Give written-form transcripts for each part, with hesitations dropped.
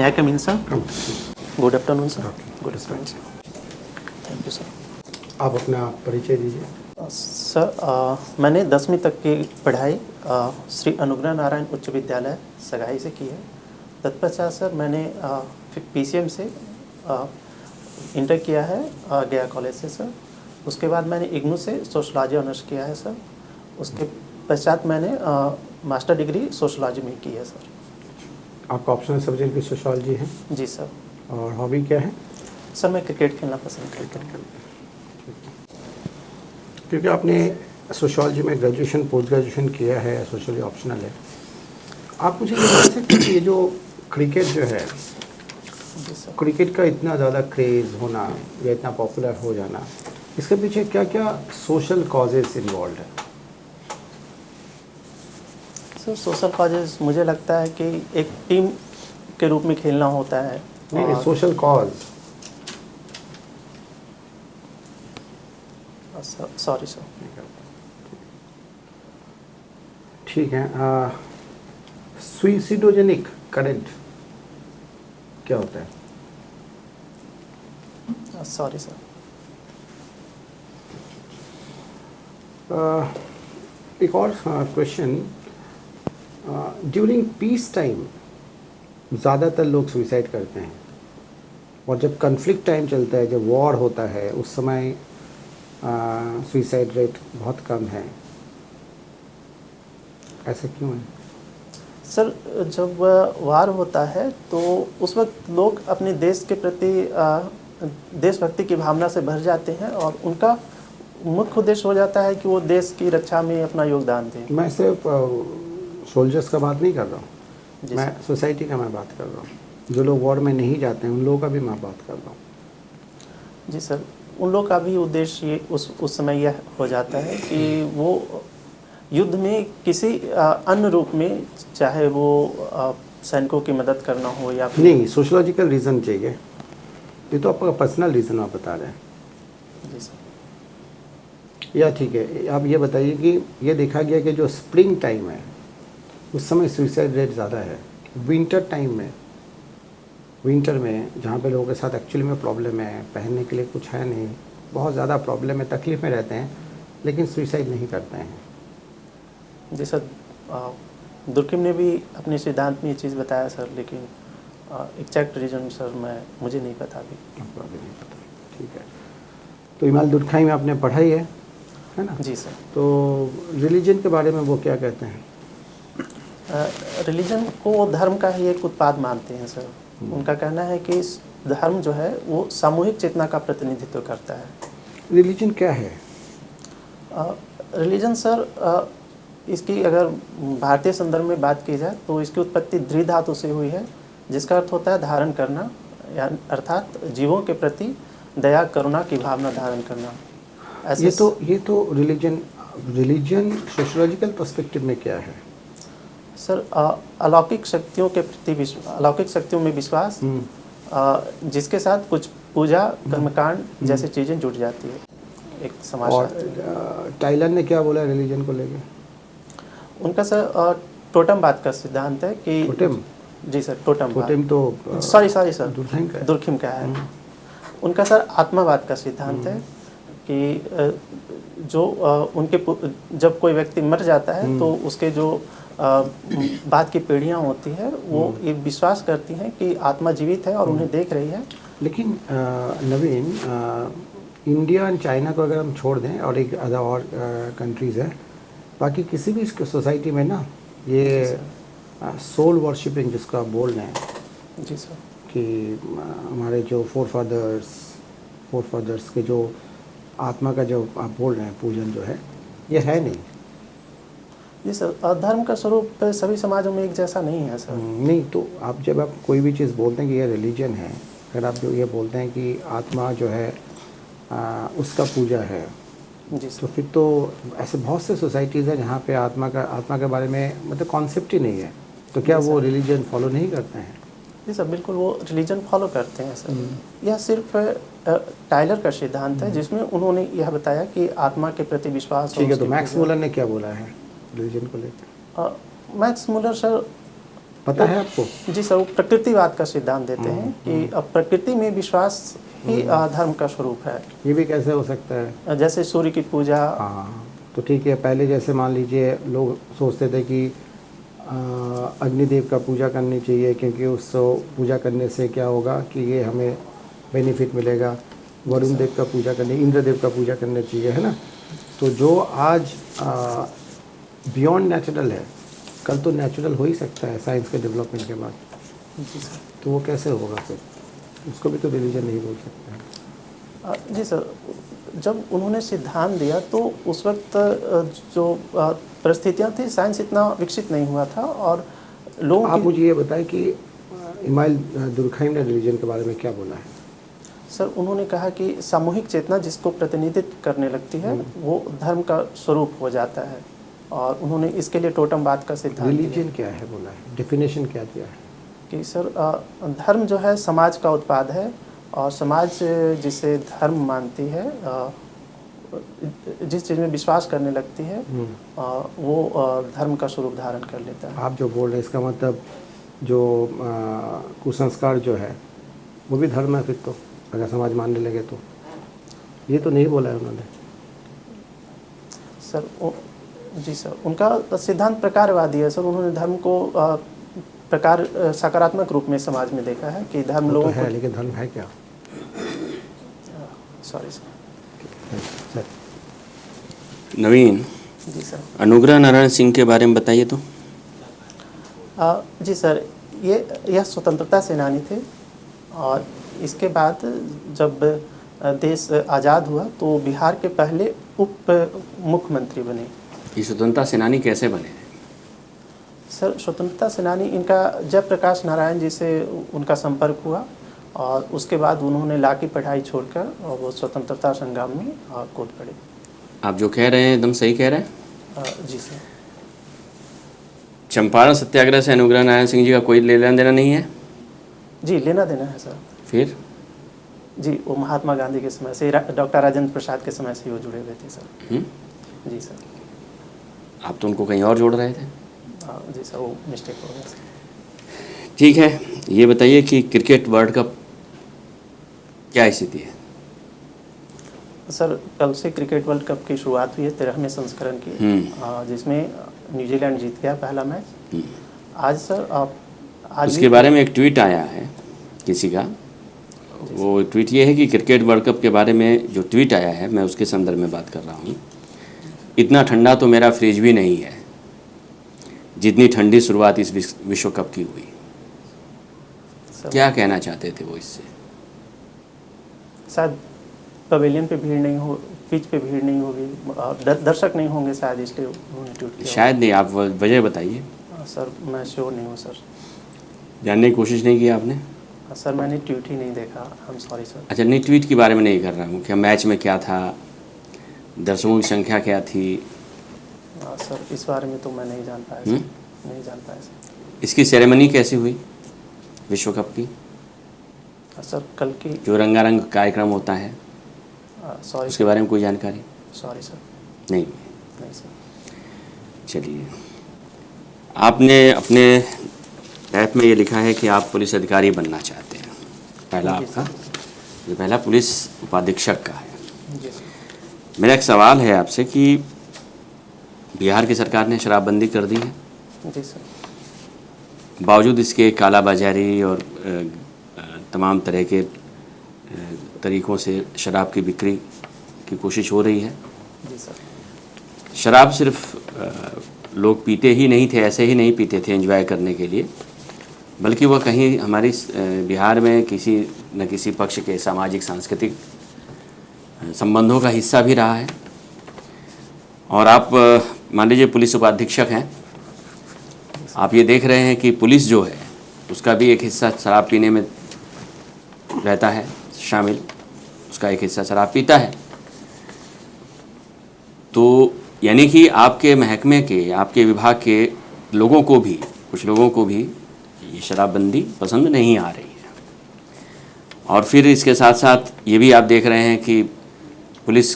I come in sir? Good afternoon sir. Good afternoon sir. Thank you sir. आप अपना परिचय दीजिए. Sir मैंने 10वीं तक की पढ़ाई श्री अनुग्रह नारायण उच्च विद्यालय सगाई से की है. तत्पश्चात सर मैंने PCM से इंटर किया है गया कॉलेज से सर. उसके बाद मैंने इग्नू से सोशलॉजी ऑनर्स किया है सर. उसके पश्चात मैंने मास्टर डिग्री सोशलॉजी में की है सर. आपका ऑप्शनल सब्जेक्ट भी सोशलॉजी है? जी सर. और हॉबी क्या है? सर मैं क्रिकेट खेलना पसंद करता हूँ. क्योंकि आपने सोशलॉजी में ग्रेजुएशन पोस्ट ग्रेजुएशन किया है, सोशली ऑप्शनल है, आप मुझे ये बता सकते हैं कि ये जो क्रिकेट जो है, क्रिकेट का इतना ज़्यादा क्रेज़ होना या इतना पॉपुलर हो जाना, इसके पीछे क्या क्या सोशल कॉजेज़ इन्वॉल्व है? सर सोशल कॉजेज़ मुझे लगता है कि एक टीम के रूप में खेलना होता है. नहीं, सोशल कॉज. Sorry sir. ठीक है. सुइसिडोजेनिक करंट क्या होता है? Sorry sir. एक और क्वेश्चन. ड्यूरिंग पीस टाइम ज़्यादातर लोग सुइसाइड करते हैं, और जब कन्फ्लिक्ट टाइम चलता है, जब वॉर होता है, उस समय सुइसाइड रेट बहुत कम है. ऐसा क्यों है? सर जब वार होता है तो उस वक्त लोग अपने देश के प्रति देशभक्ति की भावना से भर जाते हैं और उनका मुख्य उद्देश्य हो जाता है कि वो देश की रक्षा में अपना योगदान दें. मैं सिर्फ सोल्जर्स का बात नहीं कर रहा हूँ, मैं सोसाइटी का मैं बात कर रहा हूँ. जो लोग वॉर में नहीं जाते हैं उन लोगों का भी मैं बात कर रहा हूँ. जी सर. उन लोग का भी उद्देश्य उस समय यह हो जाता है कि वो युद्ध में किसी अन्य रूप में, चाहे वो सैनिकों की मदद करना हो या फिर नहीं, सोशलॉजिकल रीज़न चाहिए. ये तो आपका पर्सनल रीज़न आप बता रहे हैं. जी सर. या ठीक है, आप ये बताइए कि ये देखा गया कि जो स्प्रिंग टाइम है उस समय सुइसाइड रेट ज़्यादा है. विंटर टाइम में, विंटर में जहाँ पे लोगों के साथ एक्चुअली में प्रॉब्लम है, पहनने के लिए कुछ है नहीं, बहुत ज़्यादा प्रॉब्लम है, तकलीफ़ में रहते हैं, लेकिन सुइसाइड नहीं करते हैं. जी सर. दुर्खिम ने भी अपने सिद्धांत में ये चीज़ बताया सर, लेकिन एग्जैक्ट रीज़न सर मुझे नहीं पता अभी. आपको अभी नहीं पता. ठीक है. तो इमाल दुर्खाई में आपने पढ़ाई है ना? जी सर. तो रिलीजन के बारे में वो क्या कहते हैं? रिलीजन को धर्म का ही एक उत्पाद मानते हैं सर. उनका कहना है कि धर्म जो है वो सामूहिक चेतना का प्रतिनिधित्व करता है. रिलीजन क्या है? रिलीजन सर इसकी अगर भारतीय संदर्भ में बात की जाए तो इसकी उत्पत्ति द्रि धातु से हुई है, जिसका अर्थ होता है धारण करना, या अर्थात जीवों के प्रति दया करुणा की भावना धारण करना. ये तो रिलीजन सोशोलॉजिकल पर्सपेक्टिव में क्या है? सर अलौकिक शक्तियों के प्रति अलौकिक शक्तियों में विश्वास, जिसके साथ कुछ पूजा कर्मकांड जैसी चीज़ें जुड़ जाती है एक समाज. और टाइलर ने क्या बोला रिलीजन को लेके? उनका सर टोटमवाद का सिद्धांत है कि टोटम. जी सर. टोटम तो सॉरी सर दुर्खिम का है. उनका सर आत्मावाद का सिद्धांत है कि जो उनके जब कोई व्यक्ति मर जाता है तो उसके जो बाद की पीढ़ियाँ होती है वो ये विश्वास करती हैं कि आत्मा जीवित है और उन्हें देख रही है. लेकिन नवीन, इंडिया और चाइना को अगर हम छोड़ दें और एक अदर और कंट्रीज़ है, बाकी किसी भी सोसाइटी में ना ये सोल वर्शिपिंग जिसको आप बोल रहे हैं. जी सर. कि हमारे जो फोर फादर्स के जो आत्मा का जो आप बोल रहे हैं पूजन जो है, ये है नहीं. जी सर. धर्म का स्वरूप सभी समाजों में एक जैसा नहीं है सर. नहीं, तो आप जब आप कोई भी चीज़ बोलते हैं कि ये रिलीजन है, अगर आप जो ये बोलते हैं कि आत्मा जो है उसका पूजा है, जी सर. तो फिर तो ऐसे बहुत से सोसाइटीज़ हैं जहाँ पे आत्मा के बारे में मतलब कॉन्सेप्ट ही नहीं है. तो क्या वो रिलीजन फॉलो नहीं करते हैं? जी सर, बिल्कुल वो रिलीजन फॉलो करते हैं सर. यह सिर्फ टाइलर का सिद्धांत है जिसमें उन्होंने यह बताया कि आत्मा के प्रति विश्वास. ठीक है. तो मैक्स मुलर ने क्या बोला है रिलीजन को लेकर? मैक्स मुलर सर पता है आपको? जी सर, वो प्रकृतिवाद का सिद्धांत देते हैं कि अब प्रकृति में विश्वास ही धर्म का स्वरूप है। ये भी कैसे हो सकता है? जैसे सूर्य की पूजा। हाँ, तो ठीक है, पहले जैसे मान लीजिए लोग सोचते थे कि अग्निदेव का पूजा करनी चाहिए, क्योंकि उस पूजा करने से क्या होगा कि ये हमें बेनिफिट मिलेगा। वरुण देव का पूजा करने, इंद्रदेव का पूजा करना चाहिए, है ना। तो जो आज बियॉन्ड नेचुरल है, कल तो नेचुरल हो ही सकता है साइंस के डेवलपमेंट के बाद। जी सर। तो वो कैसे होगा फिर? उसको भी तो रिलीजन नहीं बोल सकते हैं। जी सर, जब उन्होंने सिद्धांत दिया तो उस वक्त जो परिस्थितियाँ थी, साइंस इतना विकसित नहीं हुआ था और लोगों आप की। मुझे ये बताएं कि इमाइल दुर्कheim ने रिलीजन के बारे में क्या बोला है? सर, उन्होंने कहा कि सामूहिक चेतना जिसको प्रतिनिधित्व करने लगती है वो धर्म का स्वरूप हो जाता है, और उन्होंने इसके लिए टोटमवाद का सिद्धांत दिया रिलीजन क्या है बोला है, डेफिनेशन क्या दिया है? कि सर धर्म जो है समाज का उत्पाद है, और समाज जिसे धर्म मानती है, जिस चीज़ में विश्वास करने लगती है, वो धर्म का स्वरूप धारण कर लेता है। आप जो बोल रहे हैं इसका मतलब जो कुसंस्कार जो है वो भी धर्म है फिर तो, अगर समाज मानने लगे तो। ये तो नहीं बोला है उन्होंने। सर जी सर, उनका सिद्धांत प्रकारवादी है सर। उन्होंने धर्म को प्रकार सकारात्मक रूप में समाज में देखा है कि धर्म लोगों तो है, को। लेकिन धर्म है क्या? Sorry sir. सर नवीन, जी सर। अनुग्रह नारायण सिंह के बारे में बताइए तो। जी सर, यह स्वतंत्रता सेनानी थे, और इसके बाद जब देश आज़ाद हुआ तो बिहार के पहले उप मुख्यमंत्री बने। ये स्वतंत्रता सेनानी कैसे बने? सर, स्वतंत्रता सेनानी इनका जयप्रकाश नारायण जी से उनका संपर्क हुआ, और उसके बाद उन्होंने लॉ की पढ़ाई छोड़कर और वो स्वतंत्रता संग्राम में कूद पड़े। आप जो कह रहे हैं एकदम सही कह रहे हैं। जी सर। चंपारण सत्याग्रह से अनुग्रह नारायण सिंह जी का कोई लेना देना नहीं है? जी, लेना देना है सर। फिर? जी, वो महात्मा गांधी के समय से, डॉक्टर राजेंद्र प्रसाद के समय से वो जुड़े हुए थे सर। जी सर। आप तो उनको कहीं और जोड़ रहे थे। जी सर, वो मिस्टेक हो गया सर। ठीक है, ये बताइए कि क्रिकेट वर्ल्ड कप क्या स्थिति है? सर, कल से क्रिकेट वर्ल्ड कप की शुरुआत हुई है 13वें संस्करण की, जिसमें न्यूजीलैंड जीत गया पहला मैच। आज सर आज उसके बारे में एक ट्वीट आया है किसी का। वो ट्वीट ये है कि क्रिकेट वर्ल्ड कप के बारे में जो ट्वीट आया है, मैं उसके संदर्भ में बात कर रहा हूँ। इतना ठंडा तो मेरा फ्रिज भी नहीं है जितनी ठंडी शुरुआत इस विश्व कप की हुई। क्या कहना चाहते थे वो इससे? शायद पवेलियन पे भीड़ नहीं हो, पिच पे भीड़ नहीं होगी, दर्शक नहीं होंगे शायद, इसलिए उन्होंने ट्वीट किया। शायद नहीं, आप वजह बताइए। सर, मैं श्योर नहीं हूँ सर। जानने की कोशिश नहीं की आपने? सर, मैंने ट्वीट ही नहीं देखा। I am sorry sir. अच्छा, नहीं, ट्वीट के बारे में नहीं कर रहा हूँ। क्या मैच में क्या था, दर्शकों की संख्या क्या थी? सर, इस बारे में तो मैं नहीं जान पाया सर। नहीं जान पाया सर। इसकी सेरेमनी कैसी हुई विश्व कप की? सर, कल की जो रंगारंग कार्यक्रम होता है, सॉरी उसके बारे में कोई जानकारी? Sorry sir. नहीं। नहीं सर। चलिए, आपने अपने ऐप में ये लिखा है कि आप पुलिस अधिकारी बनना चाहते हैं। पहला आपका, ये पहला पुलिस उपाधीक्षक का है। जी सर। मेरा एक सवाल है आपसे कि बिहार की सरकार ने शराबबंदी कर दी है, जी सर। बावजूद इसके कालाबाजारी और तमाम तरह के तरीक़ों से शराब की बिक्री की कोशिश हो रही है। जी सर। शराब सिर्फ लोग पीते ही नहीं थे, ऐसे ही नहीं पीते थे एंजॉय करने के लिए, बल्कि वह कहीं हमारी बिहार में किसी न किसी पक्ष के सामाजिक सांस्कृतिक संबंधों का हिस्सा भी रहा है। और आप मान लीजिए पुलिस उपाधीक्षक हैं, आप ये देख रहे हैं कि पुलिस जो है उसका भी एक हिस्सा शराब पीने में रहता है शामिल, उसका एक हिस्सा शराब पीता है। तो यानी कि आपके महकमे के, आपके विभाग के लोगों को भी, कुछ लोगों को भी ये शराबबंदी पसंद नहीं आ रही है। और फिर इसके साथ साथ ये भी आप देख रहे हैं कि पुलिस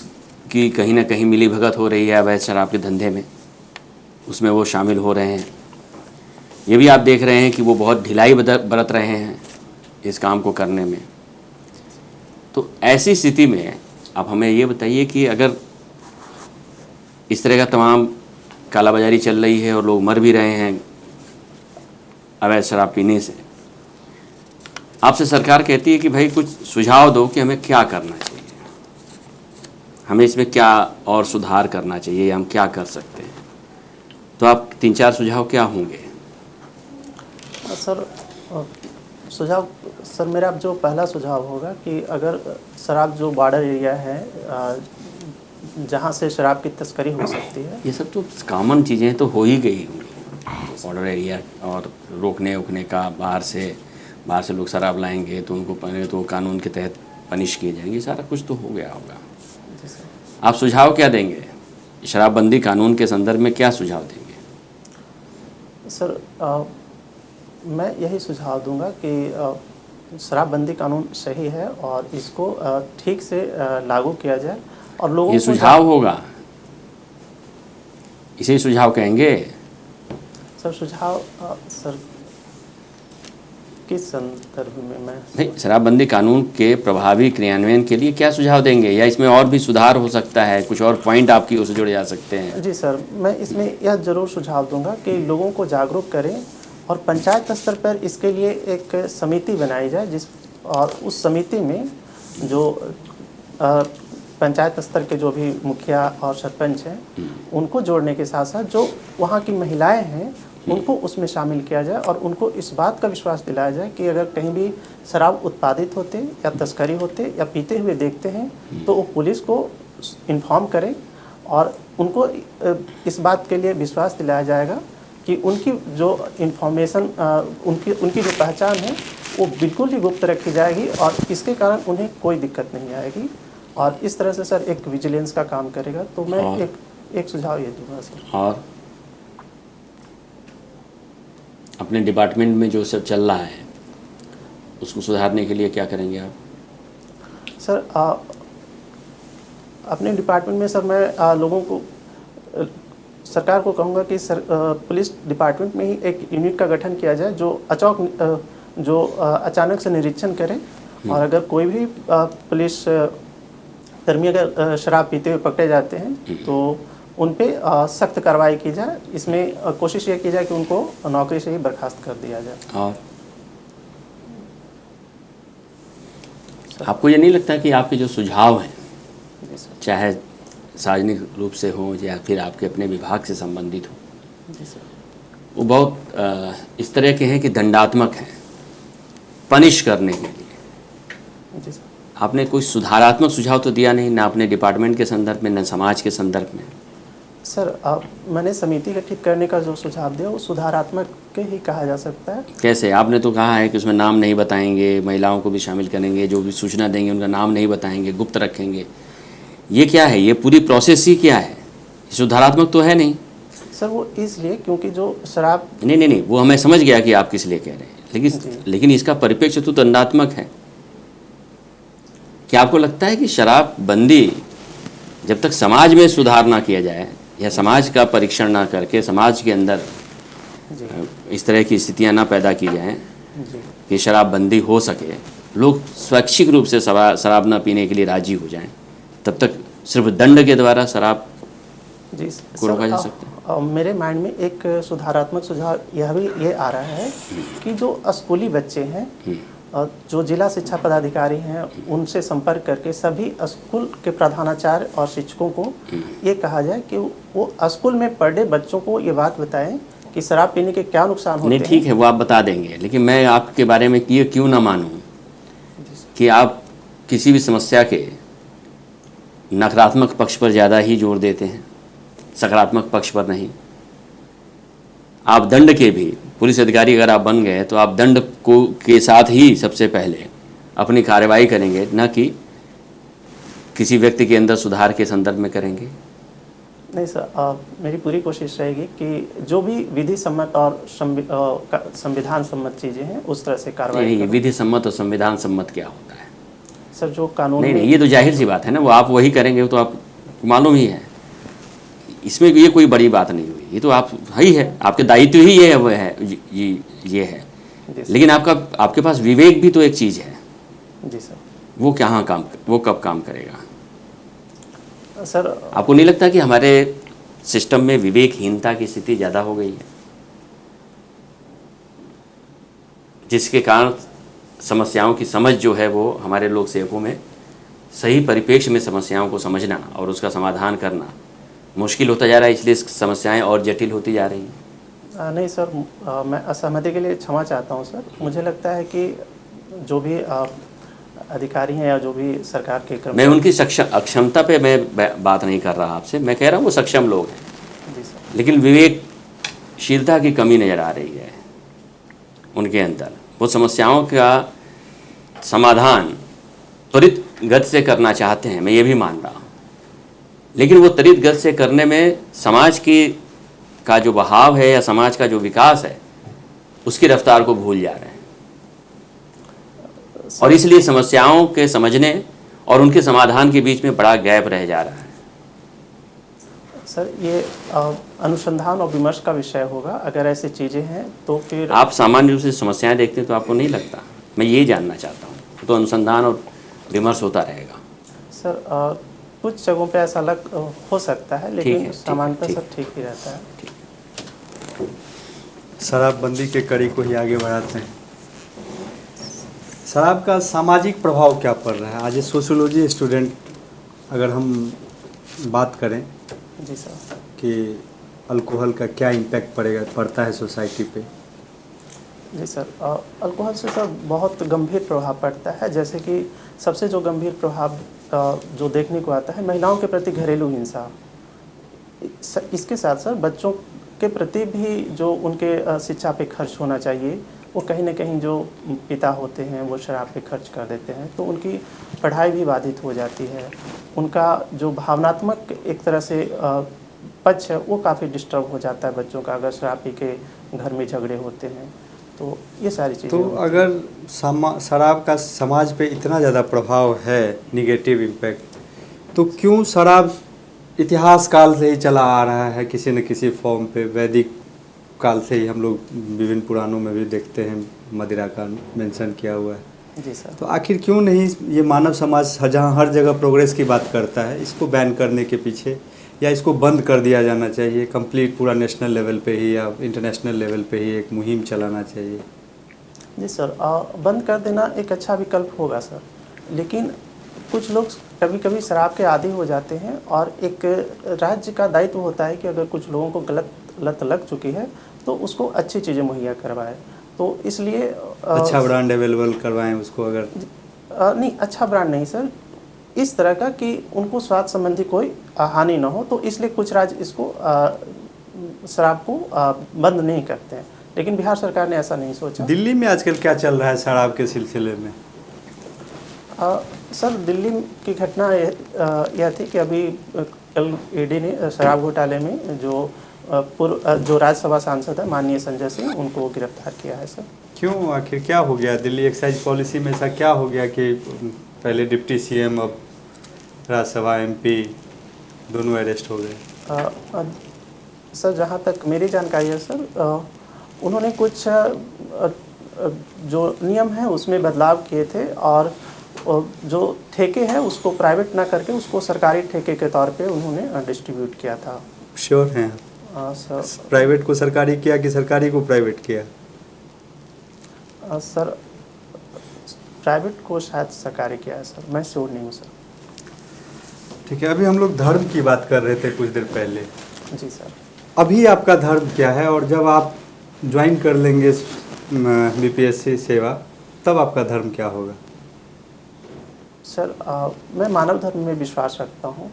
की कहीं ना कहीं मिली भगत हो रही है अवैध शराब के धंधे में, उसमें वो शामिल हो रहे हैं। ये भी आप देख रहे हैं कि वो बहुत ढिलाई बरत रहे हैं इस काम को करने में। तो ऐसी स्थिति में आप हमें ये बताइए कि अगर इस तरह का तमाम कालाबाजारी चल रही है और लोग मर भी रहे हैं अवैध शराब पीने से, आपसे सरकार कहती है कि भाई कुछ सुझाव दो कि हमें क्या करना चाहिए, हमें इसमें क्या और सुधार करना चाहिए या हम क्या कर सकते हैं, तो आप 3-4 सुझाव क्या होंगे? सर सुझाव सर मेरा जो पहला सुझाव होगा कि अगर शराब जो बॉर्डर एरिया है जहाँ से शराब की तस्करी हो सकती है, ये सब तो कॉमन चीज़ें तो हो ही गई होंगी, बॉर्डर एरिया और रोकने उकने का, बाहर से लोग शराब लाएंगे तो उनको पहले तो कानून के तहत पनिश किए जाएंगे, सारा कुछ तो हो गया होगा। आप सुझाव क्या देंगे? शराबबंदी कानून के संदर्भ में क्या सुझाव देंगे? सर मैं यही सुझाव दूंगा कि शराबबंदी कानून सही है और इसको ठीक से लागू किया जाए और लोगों ये को सुझाव होगा, इसे सुझाव कहेंगे? सर सुझाव सर किस संदर्भ में मैं नहीं, शराबबंदी कानून के प्रभावी क्रियान्वयन के लिए क्या सुझाव देंगे, या इसमें और भी सुधार हो सकता है, कुछ और पॉइंट आपकी ओर से जोड़े जा सकते हैं? जी सर, मैं इसमें यह ज़रूर सुझाव दूंगा कि लोगों को जागरूक करें और पंचायत स्तर पर इसके लिए एक समिति बनाई जाए और उस समिति में जो पंचायत स्तर के जो भी मुखिया और सरपंच हैं उनको जोड़ने के साथ साथ जो वहाँ की महिलाएं हैं उनको उसमें शामिल किया जाए और उनको इस बात का विश्वास दिलाया जाए कि अगर कहीं भी शराब उत्पादित होते या तस्करी होते या पीते हुए देखते हैं तो वो पुलिस को इन्फॉर्म करें और उनको इस बात के लिए विश्वास दिलाया जाएगा कि उनकी जो इन्फॉर्मेशन उनकी जो पहचान है वो बिल्कुल ही गुप्त रखी जाएगी और इसके कारण उन्हें कोई दिक्कत नहीं आएगी और इस तरह से सर एक विजिलेंस का काम करेगा। तो मैं एक सुझाव ये दूंगा सर। और अपने डिपार्टमेंट में जो सब चल रहा है उसको सुधारने के लिए क्या करेंगे आप? सर अपने डिपार्टमेंट में सर मैं लोगों को सरकार को कहूँगा कि पुलिस डिपार्टमेंट में ही एक यूनिट का गठन किया जाए जो अचानक से निरीक्षण करे और अगर कोई भी पुलिस कर्मी अगर शराब पीते हुए पकड़े जाते हैं तो उन पे सख्त कार्रवाई की जाए। इसमें कोशिश ये की जाए कि उनको नौकरी से ही बर्खास्त कर दिया जाए। और आपको ये नहीं लगता कि आपके जो सुझाव हैं, चाहे सार्वजनिक रूप से हो या फिर आपके अपने विभाग से संबंधित हो, वो बहुत इस तरह के हैं कि दंडात्मक हैं, पनिश करने के लिए? आपने कोई सुधारात्मक सुझाव तो दिया नहीं, ना अपने डिपार्टमेंट के संदर्भ में, ना समाज के संदर्भ में। सर मैंने समिति गठित करने का जो सुझाव दिया वो सुधारात्मक के ही कहा जा सकता है। कैसे? आपने तो कहा है कि उसमें नाम नहीं बताएंगे, महिलाओं को भी शामिल करेंगे, जो भी सूचना देंगे उनका नाम नहीं बताएंगे, गुप्त रखेंगे। ये क्या है? ये पूरी प्रोसेस ही क्या है? सुधारात्मक तो है नहीं सर। वो इसलिए क्योंकि जो शराब नहीं, वो हमें समझ गया कि आप किस लिए कह रहे हैं, लेकिन इसका परिप्रेक्ष्य तो दंडात्मक है। क्या आपको लगता है कि शराबबंदी जब तक समाज में सुधार ना किया जाए या समाज का परीक्षण ना करके समाज के अंदर इस तरह की स्थितियां ना पैदा की जाएं कि शराबबंदी हो सके, लोग स्वैच्छिक रूप से शराब ना पीने के लिए राजी हो जाएं, तब तक सिर्फ दंड के द्वारा शराब को रोका जा सकता है? मेरे माइंड में एक सुधारात्मक सुझाव ये आ रहा है कि जो स्कूली बच्चे हैं जो जिला शिक्षा पदाधिकारी हैं उनसे संपर्क करके सभी स्कूल के प्रधानाचार्य और शिक्षकों को ये कहा जाए कि वो स्कूल में पढ़ रहे बच्चों को ये बात बताएं कि शराब पीने के क्या नुकसान होते हैं। नहीं, ठीक है, वो आप बता देंगे, लेकिन मैं आपके बारे में ये क्यों ना मानूं कि आप किसी भी समस्या के नकारात्मक पक्ष पर ज़्यादा ही जोर देते हैं, सकारात्मक पक्ष पर नहीं। आप दंड के भी पुलिस अधिकारी अगर आप बन गए तो आप दंड को के साथ ही सबसे पहले अपनी कार्रवाई करेंगे, न कि किसी व्यक्ति के अंदर सुधार के संदर्भ में करेंगे। नहीं सर, मेरी पूरी कोशिश रहेगी कि जो भी विधि सम्मत और संविधान सम्मत चीज़ें हैं उस तरह से कार्रवाई। नहीं, विधि सम्मत और संविधान सम्मत क्या होता है सर? जो कानून नहीं, ये तो जाहिर सी बात है ना, वो आप वही करेंगे, वो तो आपको मालूम ही है। इसमें ये कोई बड़ी बात नहीं हुई। ये तो आप ही है, आपके दायित्व ही ये है, वो है, ये है। जी सर। लेकिन आपके पास विवेक भी तो एक चीज़ है, जी सर। वो कब काम करेगा? सर आपको नहीं लगता कि हमारे सिस्टम में विवेकहीनता की स्थिति ज़्यादा हो गई है, जिसके कारण समस्याओं की समझ जो है वो हमारे लोक सेवकों में सही परिप्रेक्ष्य में समस्याओं को समझना और उसका समाधान करना मुश्किल होता जा रहा है, इसलिए समस्याएं और जटिल होती जा रही हैं। नहीं सर, मैं असहमति के लिए क्षमा चाहता हूँ सर। मुझे लगता है कि जो भी अधिकारी हैं या जो भी सरकार के मैं कर्मचारी। उनकी अक्षमता पे मैं बात नहीं कर रहा आपसे, मैं कह रहा हूँ वो सक्षम लोग हैं, जी सर। लेकिन विवेकशीलता की कमी नज़र आ रही है उनके अंदर। वो समस्याओं का समाधान त्वरित गति से करना चाहते हैं, मैं ये भी मान रहा हूँ, लेकिन वो त्वरित गति से करने में समाज का जो बहाव है या समाज का जो विकास है उसकी रफ्तार को भूल जा रहे हैं, और इसलिए समस्याओं के समझने और उनके समाधान के बीच में बड़ा गैप रह जा रहा है। सर ये अनुसंधान और विमर्श का विषय होगा। अगर ऐसी चीज़ें हैं तो फिर आप सामान्य रूप से समस्याएं देखते हैं तो आपको नहीं लगता? मैं ये जानना चाहता हूँ, तो अनुसंधान और विमर्श होता रहेगा। सर कुछ जगहों पे ऐसा हो सकता है, लेकिन सामान्यतः ठीक सब ठीक ही रहता है। शराबबंदी के कड़ी को ही आगे बढ़ाते हैं। शराब का सामाजिक प्रभाव क्या पड़ रहा है? आज ये सोशियोलॉजी स्टूडेंट अगर हम बात करें जी सर। कि अल्कोहल का क्या इम्पैक्ट पड़ता है सोसाइटी पे। जी सर, अल्कोहल से सर बहुत गंभीर प्रभाव पड़ता है। जैसे कि सबसे जो गंभीर प्रभाव जो देखने को आता है, महिलाओं के प्रति घरेलू हिंसा। इसके साथ सर बच्चों के प्रति भी जो उनके शिक्षा पे खर्च होना चाहिए, वो कहीं ना कहीं जो पिता होते हैं वो शराब पे खर्च कर देते हैं, तो उनकी पढ़ाई भी बाधित हो जाती है। उनका जो भावनात्मक एक तरह से पक्ष है वो काफ़ी डिस्टर्ब हो जाता है बच्चों का, अगर शराब पी के घर में झगड़े होते हैं तो ये सारी चीज़ें। तो अगर शराब का समाज पे इतना ज़्यादा प्रभाव है, निगेटिव इम्पैक्ट, तो क्यों शराब इतिहास काल से ही चला आ रहा है किसी न किसी फॉर्म पे? वैदिक काल से ही हम लोग विभिन्न पुराणों में भी देखते हैं मदिरा का मेंशन किया हुआ है। जी सर। तो आखिर क्यों नहीं ये मानव समाज जहाँ हर जगह प्रोग्रेस की बात करता है, इसको बैन करने के पीछे, या इसको बंद कर दिया जाना चाहिए कंप्लीट पूरा नेशनल लेवल पे ही या इंटरनेशनल लेवल पे ही एक मुहिम चलाना चाहिए? जी सर, बंद कर देना एक अच्छा विकल्प होगा सर, लेकिन कुछ लोग कभी कभी शराब के आदी हो जाते हैं और एक राज्य का दायित्व होता है कि अगर कुछ लोगों को गलत लत लग चुकी है तो उसको अच्छी चीज़ें मुहैया करवाएं। तो इसलिए अच्छा ब्रांड अवेलेबल करवाएं उसको। अगर नहीं, अच्छा ब्रांड नहीं सर, इस तरह का कि उनको स्वास्थ्य संबंधी कोई हानि ना हो, तो इसलिए कुछ राज्य इसको शराब को बंद नहीं करते हैं, लेकिन बिहार सरकार ने ऐसा नहीं सोचा। दिल्ली में आजकल क्या चल रहा है शराब के सिलसिले में? सर दिल्ली की घटना यह थी कि अभी कल ईडी ने शराब घोटाले में जो राज्यसभा सांसद है माननीय संजय सिंह, उनको गिरफ्तार किया है सर। क्यों, आखिर क्या हो गया? दिल्ली एक्साइज पॉलिसी में ऐसा क्या हो गया कि पहले डिप्टी सीएम अब राज्यसभा एमपी दोनों अरेस्ट हो गए? सर जहाँ तक मेरी जानकारी है सर, उन्होंने कुछ जो नियम है उसमें बदलाव किए थे, और जो ठेके हैं उसको प्राइवेट ना करके उसको सरकारी ठेके के तौर पे उन्होंने डिस्ट्रीब्यूट किया था। श्योर हैं? सर प्राइवेट को सरकारी किया कि सरकारी को प्राइवेट किया? सर प्राइवेट को शायद सरकारी किया है सर, मैं श्योर नहीं हूँ सर। ठीक है, अभी हम लोग धर्म की बात कर रहे थे कुछ देर पहले। जी सर। अभी आपका धर्म क्या है, और जब आप ज्वाइन कर लेंगे बीपीएससी सेवा तब आपका धर्म क्या होगा? सर मैं मानव धर्म में विश्वास रखता हूँ।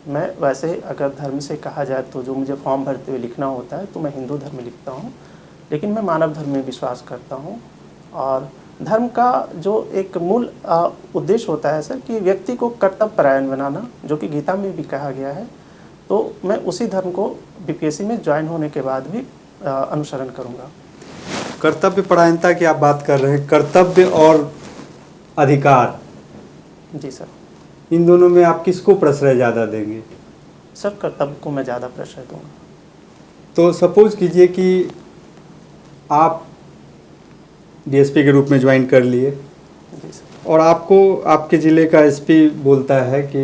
मैं वैसे अगर धर्म से कहा जाए तो जो मुझे फॉर्म भरते हुए लिखना होता है तो मैं हिंदू धर्म में लिखता हूँ, लेकिन मैं मानव धर्म में विश्वास करता हूँ। और धर्म का जो एक मूल उद्देश्य होता है सर कि व्यक्ति को कर्तव्य परायण बनाना, जो कि गीता में भी कहा गया है, तो मैं उसी धर्म को बीपीएससी में ज्वाइन होने के बाद भी अनुसरण करूँगा। कर्तव्य परायणता की आप बात कर रहे हैं, कर्तव्य और अधिकार, जी सर। इन दोनों में आप किसको प्रश्रय ज़्यादा देंगे? सर कर्तव्य को मैं ज़्यादा प्रश्रय दूँगा। तो सपोज कीजिए कि आप डीएसपी के रूप में ज्वाइन कर लिए जी सर। और आपको आपके ज़िले का एसपी बोलता है कि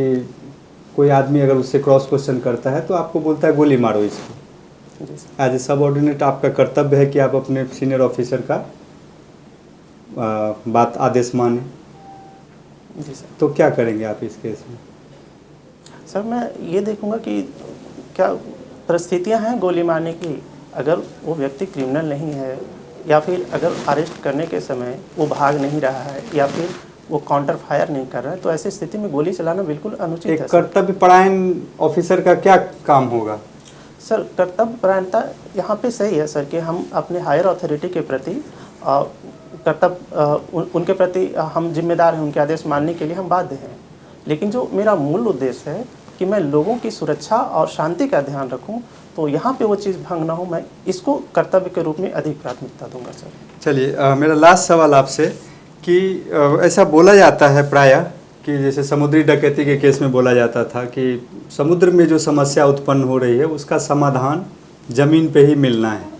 कोई आदमी अगर उससे क्रॉस क्वेश्चन करता है तो आपको बोलता है गोली मारो इसको। जी सर। एज ए सबऑर्डिनेट आपका कर्तव्य है कि आप अपने सीनियर ऑफिसर का बात आदेश माने। जी सर। तो क्या करेंगे आप इस केस में? सर मैं ये देखूंगा कि क्या परिस्थितियां हैं गोली मारने की। अगर वो व्यक्ति क्रिमिनल नहीं है या फिर अगर अरेस्ट करने के समय वो भाग नहीं रहा है या फिर वो काउंटर फायर नहीं कर रहा है तो ऐसी स्थिति में गोली चलाना बिल्कुल अनुचित एक है सर। कर्तव्य परायण ऑफिसर का क्या काम होगा? सर कर्तव्य परायणता यहाँ पे सही है सर कि हम अपने हायर अथॉरिटी के प्रति उनके प्रति हम जिम्मेदार हैं, उनके आदेश मानने के लिए हम बाध्य हैं। लेकिन जो मेरा मूल उद्देश्य है कि मैं लोगों की सुरक्षा और शांति का ध्यान रखूं, तो यहाँ पे वो चीज़ भंग ना हो, मैं इसको कर्तव्य के रूप में अधिक प्राथमिकता दूंगा सर। चलिए मेरा लास्ट सवाल आपसे कि ऐसा बोला जाता है प्रायः कि जैसे समुद्री डकैती के केस में बोला जाता था कि समुद्र में जो समस्या उत्पन्न हो रही है उसका समाधान ज़मीन पे ही मिलना है।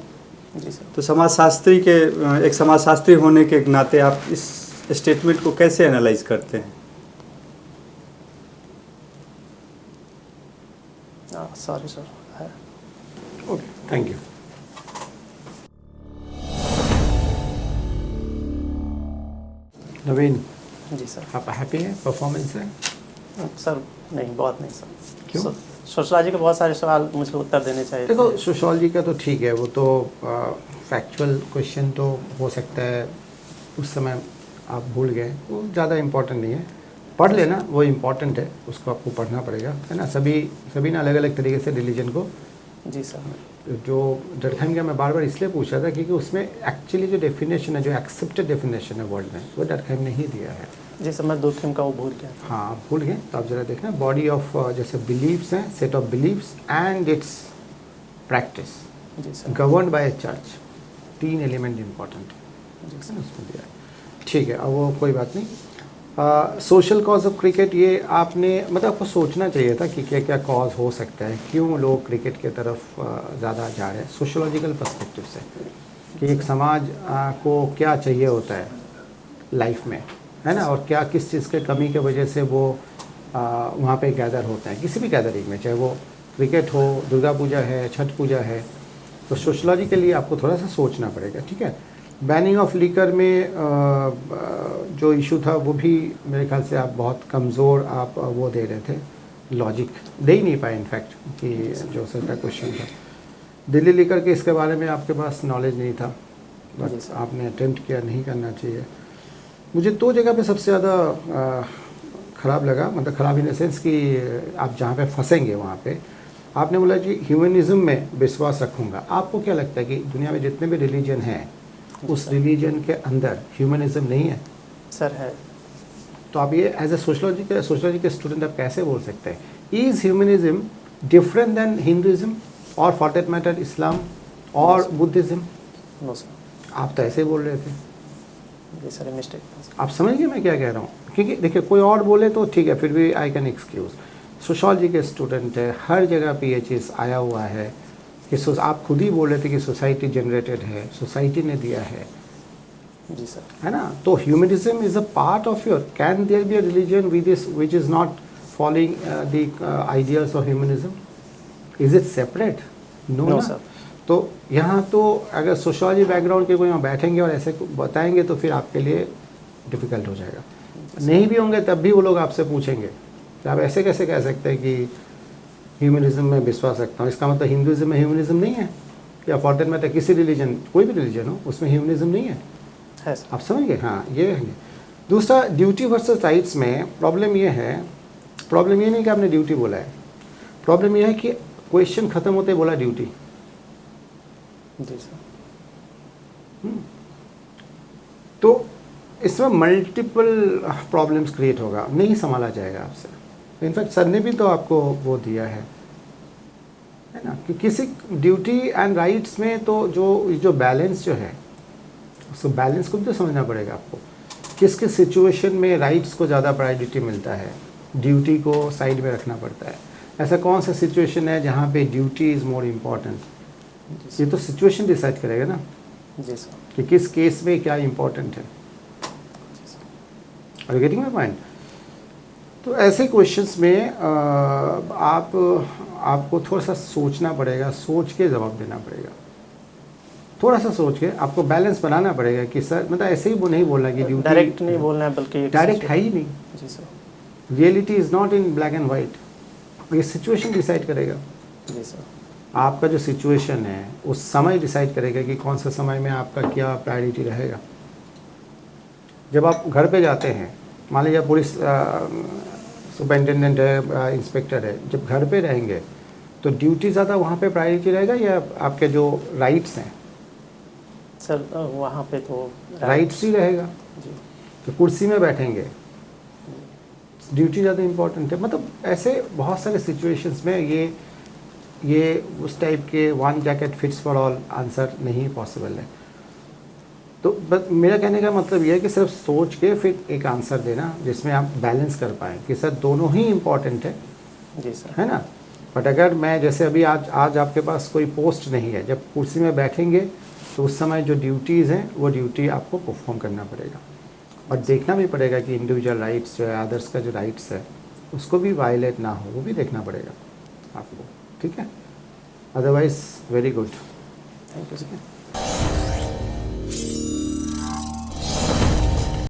जी सर। तो समाजशास्त्री के एक समाजशास्त्री होने के नाते आप इस स्टेटमेंट को कैसे एनालाइज करते हैं? Sorry sir. Okay, thank you. Naveen, ji sir. आप हैप्पी हैं परफॉर्मेंस से? सर नहीं, बहुत नहीं सर। क्यों? सोशलॉजी के बहुत सारे सवाल मुझे उत्तर देने चाहिए। देखो सोशोलॉजी का तो ठीक है, वो तो फैक्चुअल क्वेश्चन तो हो सकता है उस समय आप भूल गए, वो ज़्यादा इम्पोर्टेंट नहीं है। पढ़ लेना, वो इम्पोर्टेंट है, उसको आपको पढ़ना पड़ेगा, है ना। सभी ना अलग अलग तरीके से रिलीजन को। जी सर। जो डरखम का मैं बार बार इसलिए पूछ रहा था क्योंकि उसमें एक्चुअली जो डेफिनेशन है, जो एक्सेप्टेड डेफिनेशन है वर्ल्ड में, वो डरखम ने ही दिया है। जी सर, मैं दूरखिम का वो भूल गया। हाँ, आप भूल गए तो आप ज़रा देखना, बॉडी ऑफ जैसे बिलीव्स हैं, set of beliefs and its practice जी sir. Governed by a church, 3 element important जी है सर। ना उसमें दिया है। ठीक है, अब वो कोई बात नहीं। सोशल कॉज ऑफ क्रिकेट, ये आपने मतलब आपको सोचना चाहिए था कि क्या क्या कॉज हो सकता है, क्यों लोग क्रिकेट की तरफ ज़्यादा जा रहे हैं सोशोलॉजिकल पर्सपेक्टिव से, कि एक समाज को क्या चाहिए होता है लाइफ में, है ना, और क्या किस चीज़ के कमी के वजह से वो वहाँ पे गैदर होते हैं, किसी भी गैदरिंग में, चाहे वो क्रिकेट हो, दुर्गा पूजा है, छठ पूजा है। तो सोशलॉजी के लिए आपको थोड़ा सा सोचना पड़ेगा, ठीक है। बैनिंग ऑफ लीकर में जो इशू था वो भी मेरे ख्याल से आप बहुत कमज़ोर आप वो दे रहे थे, लॉजिक दे ही नहीं पाए इनफैक्ट, कि जो सर का क्वेश्चन था। दिल्ली लीकर के इसके बारे में आपके पास नॉलेज नहीं था, बट आपने अटेम्प्ट किया, नहीं करना चाहिए। मुझे 2 जगह पे सबसे ज़्यादा ख़राब लगा, मतलब ख़राब इन द सेंस कि आप जहाँ पे फंसेंगे वहाँ पे आपने बोला कि ह्यूमनिज़म में विश्वास रखूँगा। आपको क्या लगता है कि दुनिया में जितने भी रिलीजन हैं उस रिलीजन के अंदर ह्यूमनिज़म नहीं है? सर है। तो आप ये एज ए सोशलॉजी के स्टूडेंट आप कैसे बोल सकते हैं? Is humanism different than Hinduism और फॉर दैट मैटर इस्लाम और बुद्धिज़्म? No sir. आप तो ऐसे ही बोल रहे थे। जी सर, मिस्टेक था। आप समझ गए मैं क्या कह रहा हूँ? क्योंकि देखिए कोई और बोले तो ठीक है, फिर भी आई कैन एक्सक्यूज़। सोशलॉजी के स्टूडेंट है, हर जगह PhD आया हुआ है कि आप खुद ही बोल रहे थे कि सोसाइटी जनरेटेड है, सोसाइटी ने दिया है, जी सर। है ना। तो humanism is a part of your, can there be a religion which is not following the ideals of humanism? Is it separate? No sir. तो यहाँ तो अगर सोशलॉजी बैकग्राउंड के कोई यहाँ बैठेंगे और ऐसे बताएंगे तो फिर आपके लिए डिफ़िकल्ट हो जाएगा। नहीं भी होंगे तब भी वो लोग आपसे पूछेंगे कि आप ऐसे कैसे कह सकते हैं कि ह्यूमनिज्म में विश्वास रखता हूँ, इसका मतलब हिंदुइज्म में ह्यूमनिज्म नहीं है, या फॉर दैट मैटर किसी रिलीजन, कोई भी रिलीजन हो उसमें ह्यूमनिज्म नहीं है। सर। आप समझ गए? हाँ, ये है। दूसरा, ड्यूटी वर्सेस राइट्स में प्रॉब्लम ये है, प्रॉब्लम ये नहीं कि आपने ड्यूटी बोला है, प्रॉब्लम ये है कि क्वेश्चन ख़त्म होते बोला ड्यूटी। जी सर। तो इसमें मल्टीपल प्रॉब्लम्स क्रिएट होगा, नहीं संभाला जाएगा आपसे। इनफैक्ट सर ने भी तो आपको वो दिया है ना, कि किसी ड्यूटी एंड राइट्स में तो जो बैलेंस जो है, उसको बैलेंस को भी तो समझना पड़ेगा आपको। किस किस सिचुएशन में राइट्स को ज़्यादा प्रायोरिटी मिलता है, ड्यूटी को साइड में रखना पड़ता है। ऐसा कौन सा सिचुएशन है जहाँ पे ड्यूटी इज़ मोर इम्पॉर्टेंट, जी सर। ये तो सिचुएशन डिसाइड करेगा ना जी सर। कि किस केस में क्या इम्पोर्टेंट है। Are you getting my point? तो ऐसे क्वेश्चंस में आपको थोड़ा सा सोचना पड़ेगा, सोच के जवाब देना पड़ेगा। थोड़ा सा सोच के आपको बैलेंस बनाना पड़ेगा कि सर मतलब ऐसे ही वो नहीं बोलना कि ड्यूटी डायरेक्ट नहीं बोलना है बल्कि डायरेक्ट है ही नहीं। जी sir. Reality is not in black and white, ये सिचुएशन डिसाइड करेगा। जी सर। आपका जो सिचुएशन है उस समय डिसाइड करेगा कि कौन सा समय में आपका क्या प्रायोरिटी रहेगा। जब आप घर पे जाते हैं, मान लीजिए पुलिस सुपरिटेंडेंट है, इंस्पेक्टर है, जब घर पे रहेंगे तो ड्यूटी ज़्यादा वहाँ पे प्रायोरिटी रहेगा या आपके जो राइट्स हैं? सर वहाँ पे तो राइट्स ही रहेगा। जी। तो कुर्सी में बैठेंगे, ड्यूटी ज़्यादा इम्पोर्टेंट है। मतलब ऐसे बहुत सारे सिचुएशंस में ये उस टाइप के one jacket fits for all answer नहीं पॉसिबल है। तो बस मेरा कहने का मतलब ये है कि सिर्फ सोच के फिर एक आंसर देना जिसमें आप बैलेंस कर पाएँ कि सर दोनों ही इम्पोर्टेंट है, जी सर। है ना। बट अगर मैं जैसे अभी आज आपके पास कोई पोस्ट नहीं है, जब कुर्सी में बैठेंगे तो उस समय जो ड्यूटीज़ हैं वो ड्यूटी आपको परफॉर्म करना पड़ेगा और देखना भी पड़ेगा कि इंडिविजुअल राइट्स जो है, अदर्स का जो राइट्स है उसको भी वायलेट ना हो, वो भी देखना पड़ेगा आपको, ठीक है। Otherwise very good. Thank you sir.